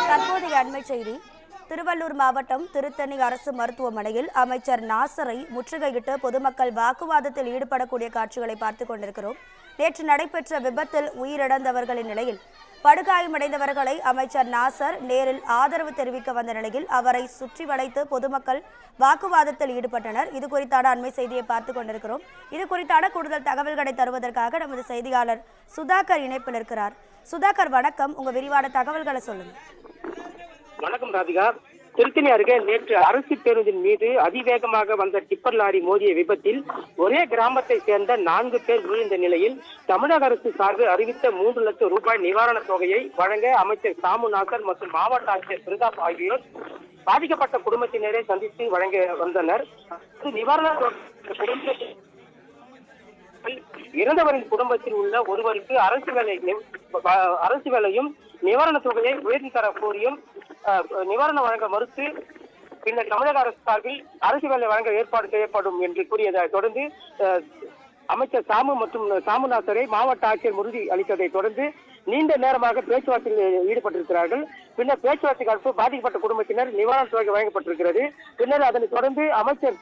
தற்போதைய அண்மை செய்தி. திருவள்ளூர் மாவட்டம் திருத்தணி அரசு மருத்துவமனையில் அமைச்சர் நாசரை முற்றுகையிட்டு பொதுமக்கள் வாக்குவாதத்தில் ஈடுபடக்கூடிய காட்சிகளை பார்த்துக் கொண்டிருக்கிறோம். நேற்று நடைபெற்ற விபத்தில் உயிரிழந்தவர்களின் நிலையில் படுகாயமடைந்தவர்களை அமைச்சர் நாசர் நேரில் ஆதரவு தெரிவிக்க வந்த நிலையில் அவரை சுற்றி வளைத்து பொதுமக்கள் வாக்குவாதத்தில் ஈடுபட்டனர். இது குறித்தான அண்மை செய்தியை பார்த்துக் கொண்டிருக்கிறோம். இது குறித்தான கூடுதல் தகவல்களை தருவதற்காக நமது செய்தியாளர் சுதாகர் இணைப்பில் இருக்கிறார். சுதாகர் வணக்கம், உங்க விரிவான தகவல்களை சொல்லுங்க. வணக்கம் ராதிகா. திருத்தணி அருகே நேற்று அரசு பேருந்தின் மீது அதிவேகமாக வந்த டிப்பர் லாரி மோதிய விபத்தில் ஒரே கிராமத்தை சேர்ந்த 4 பேர் உயிரிழந்த நிலையில் தமிழக அரசு சார்பில் அறிவித்த 3 லட்சம் ரூபாய் நிவாரணத் தொகையை வழங்க அமைச்சர் சாமு நாசர் மற்றும் மாவட்ட ஆட்சியர் பிரதாப் ஆகியோர் பாதிக்கப்பட்ட குடும்பத்தினரை சந்தித்து வழங்க வந்தனர். நிவாரண இறந்தவரின் குடும்பத்தில் உள்ள ஒருவருக்கு அரசு வேலையும் நிவாரண தொகையை உயர்த்தி தர கோரியும் நிவாரணம் வழங்க மறுத்து பின்னர் தமிழக அரசு சார்பில் அரசு வேலை வழங்க ஏற்பாடு செய்யப்படும் என்று கூறியதை தொடர்ந்து அமைச்சர் சாமு நாசரை மாவட்ட ஆட்சியர் உறுதி அளித்ததை தொடர்ந்து நீண்ட நேரமாக பேச்சுவார்த்தையில் ஈடுபட்டிருக்கிறார்கள். பின்னர் பேச்சுவார்த்தைக்கு அடுத்து பாதிக்கப்பட்ட குடும்பத்தினர் நிவாரண தொகை வழங்கப்பட்டிருக்கிறது. பின்னர் அதனைத் தொடர்ந்து அமைச்சர்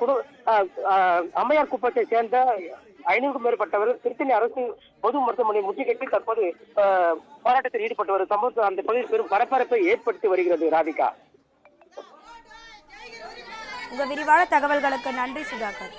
அம்மையார் குப்பத்தை சேர்ந்த 500க்கும் மேற்பட்டவர் திருத்தணி அரசு பொது மருத்துவமனை முற்றுகையிட்டு தற்போது போராட்டத்தில் ஈடுபட்டு வரும் சம்பவம் அந்த பகுதியில் பெரும் பரபரப்பை ஏற்படுத்தி வருகிறது. ராதிகா, உங்க விரிவான தகவல்களுக்கு நன்றி சுதாகர்.